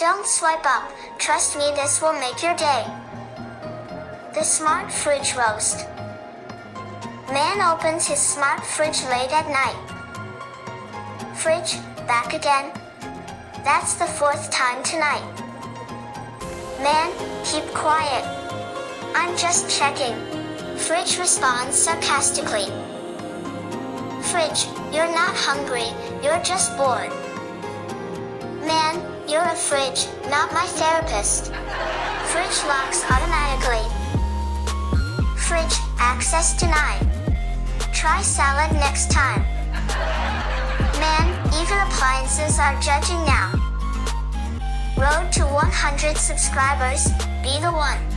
Don't swipe up, trust me, this will make your day. The smart fridge roast. Man opens his smart fridge late at night. Fridge, back again? That's the 4th time tonight. Man, keep quiet. I'm just checking. Fridge responds sarcastically. Fridge, you're not hungry, you're just bored. Man, you're a fridge, not my therapist. Fridge locks automatically. Fridge, access denied. Try salad next time. Man, even appliances are judging now. Road to 100 subscribers, be the one.